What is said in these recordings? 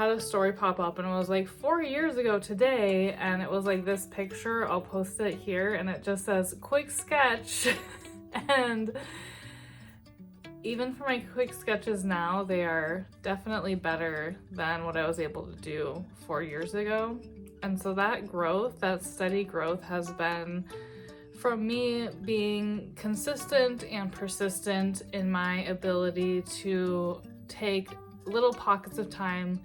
I had a story pop up and it was like 4 years ago today, and it was like this picture. I'll post it here, and it just says quick sketch. And even for my quick sketches now, they are definitely better than what I was able to do 4 years ago. And so that growth, that steady growth, has been from me being consistent and persistent in my ability to take little pockets of time.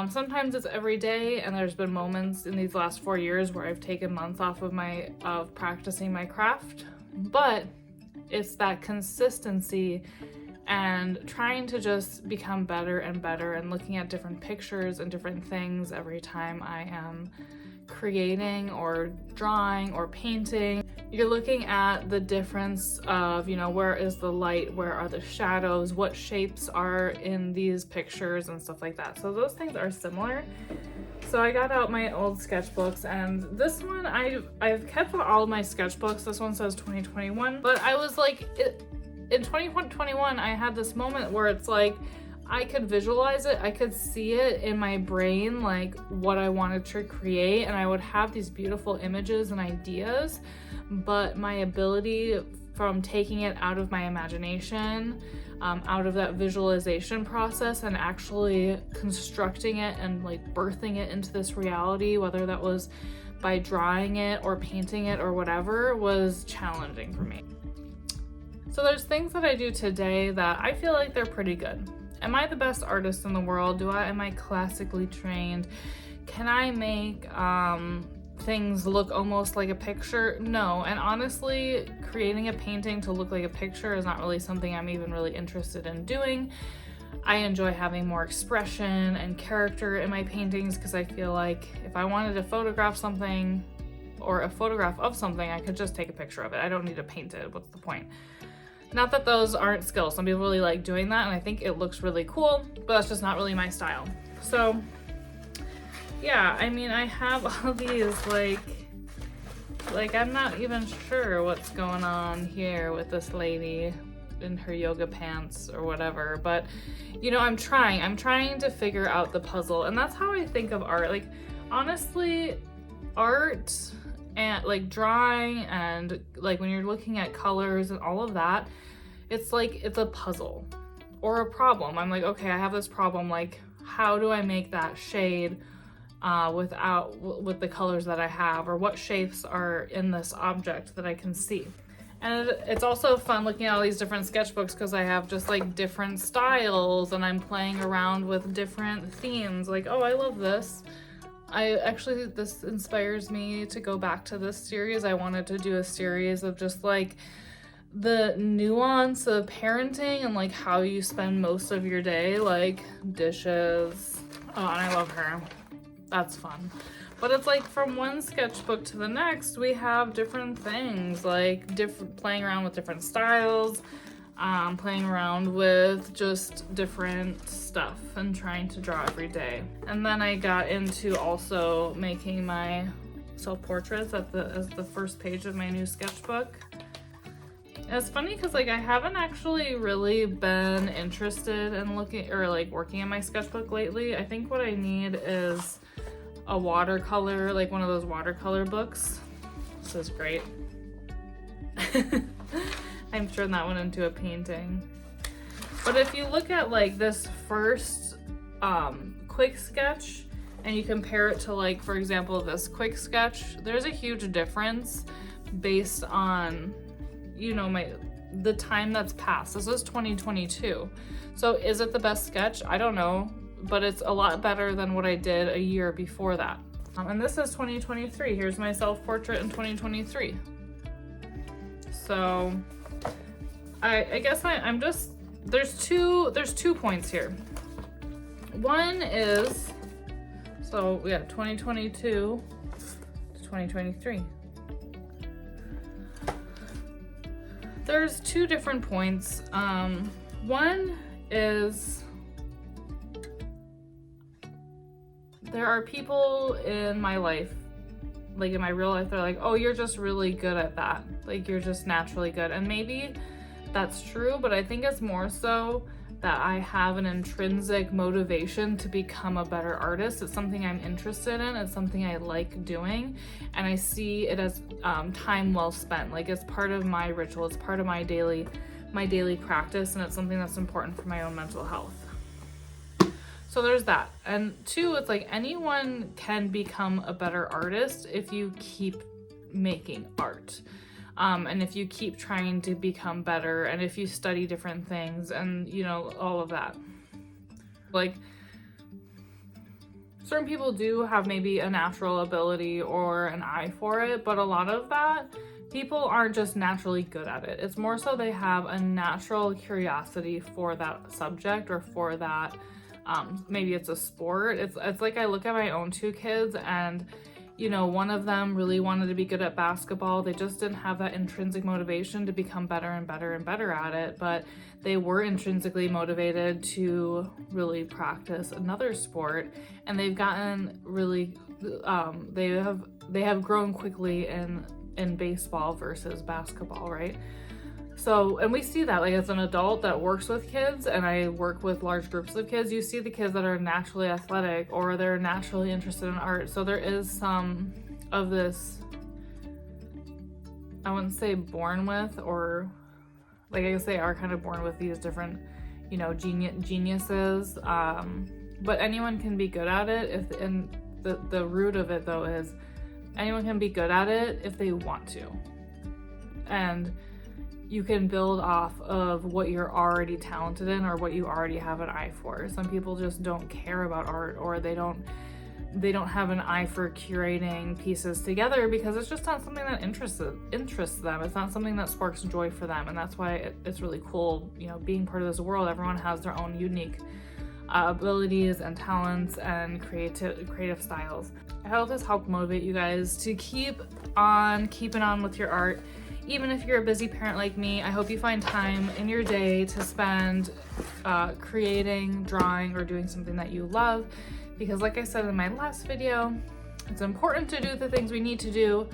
Sometimes it's every day, and there's been moments in these last 4 years where I've taken months off of practicing my craft, but it's that consistency and trying to just become better and better, and looking at different pictures and different things every time I am creating or drawing or painting. You're looking at the difference of, you know, where is the light, where are the shadows, what shapes are in these pictures and stuff like that. So those things are similar. So I got out my old sketchbooks, and this one I've kept all of my sketchbooks. This one says 2021, but I was like, in 2021 I had this moment where it's like I could visualize it, I could see it in my brain, like what I wanted to create, and I would have these beautiful images and ideas, but my ability from taking it out of my imagination, out of that visualization process, and actually constructing it and like birthing it into this reality, whether that was by drawing it or painting it or whatever, was challenging for me. So there's things that I do today that I feel like they're pretty good. Am I the best artist in the world? Am I classically trained? Can I make things look almost like a picture? No, and honestly, creating a painting to look like a picture is not really something I'm even really interested in doing. I enjoy having more expression and character in my paintings, because I feel like if I wanted to photograph something or a photograph of something, I could just take a picture of it. I don't need to paint it. What's the point? Not that those aren't skills. Some people really like doing that, and I think it looks really cool, but that's just not really my style. So yeah, I mean, I have all these like I'm not even sure what's going on here with this lady in her yoga pants or whatever, but you know, I'm trying to figure out the puzzle, and that's how I think of art. Like, honestly, art and like drawing and like when you're looking at colors and all of that, it's like it's a puzzle or a problem. I'm like, okay, I have this problem, like how do I make that shade with the colors that I have, or what shapes are in this object that I can see. And it's also fun looking at all these different sketchbooks, because I have just like different styles, and I'm playing around with different themes. Like, oh, I love this. This inspires me to go back to this series. I wanted to do a series of just like the nuance of parenting and like how you spend most of your day, like dishes. Oh, and I love her. That's fun. But it's like from one sketchbook to the next, we have different things, like playing around with different styles, playing around with just different stuff and trying to draw every day. And then I got into also making my self-portraits as the first page of my new sketchbook. And it's funny because like I haven't actually really been interested in looking or like working in my sketchbook lately. I think what I need is a watercolor, like one of those watercolor books. This is great. I'm turning that one into a painting. But if you look at like this first quick sketch and you compare it to like, for example, this quick sketch, there's a huge difference based on, you know, the time that's passed. This is 2022. So is it the best sketch? I don't know, but it's a lot better than what I did a year before that. And this is 2023. Here's my self-portrait in 2023. So I guess I'm just, there's two points here. One is, so we got 2022 to 2023. There's two different points. One is there are people in my life, like in my real life, they're like, oh, you're just really good at that. Like, you're just naturally good. And maybe that's true, but I think it's more so that I have an intrinsic motivation to become a better artist. It's something I'm interested in, it's something I like doing, and I see it as time well spent. Like, it's part of my ritual, it's part of my daily practice, and it's something that's important for my own mental health. So there's that. And two, it's like anyone can become a better artist if you keep making art. And if you keep trying to become better, and if you study different things, and you know, all of that. Like, certain people do have maybe a natural ability or an eye for it, but a lot of that, people aren't just naturally good at it. It's more so they have a natural curiosity for that subject or for that, maybe it's a sport. It's like I look at my own two kids, and you know, one of them really wanted to be good at basketball. They just didn't have that intrinsic motivation to become better and better and better at it, but they were intrinsically motivated to really practice another sport, and they've gotten really, they have grown quickly in baseball versus basketball, right? So, and we see that, like, as an adult that works with kids, and I work with large groups of kids, you see the kids that are naturally athletic or they're naturally interested in art. So there is some of this, I wouldn't say born with, or like, I guess they are kind of born with these different, you know, geniuses. But anyone can be good at it and the root of it though is anyone can be good at it if they want to. And you can build off of what you're already talented in or what you already have an eye for. Some people just don't care about art, or they don't have an eye for curating pieces together because it's just not something that interests them. It's not something that sparks joy for them, and that's why it's really cool, you know, being part of this world. Everyone has their own unique abilities and talents and creative styles. I hope this helped motivate you guys to keep on keeping on with your art. Even if you're a busy parent like me, I hope you find time in your day to spend creating, drawing, or doing something that you love. Because like I said in my last video, it's important to do the things we need to do,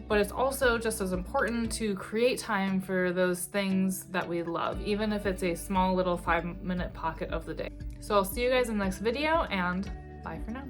but it's also just as important to create time for those things that we love, even if it's a small little 5-minute pocket of the day. So I'll see you guys in the next video, and bye for now.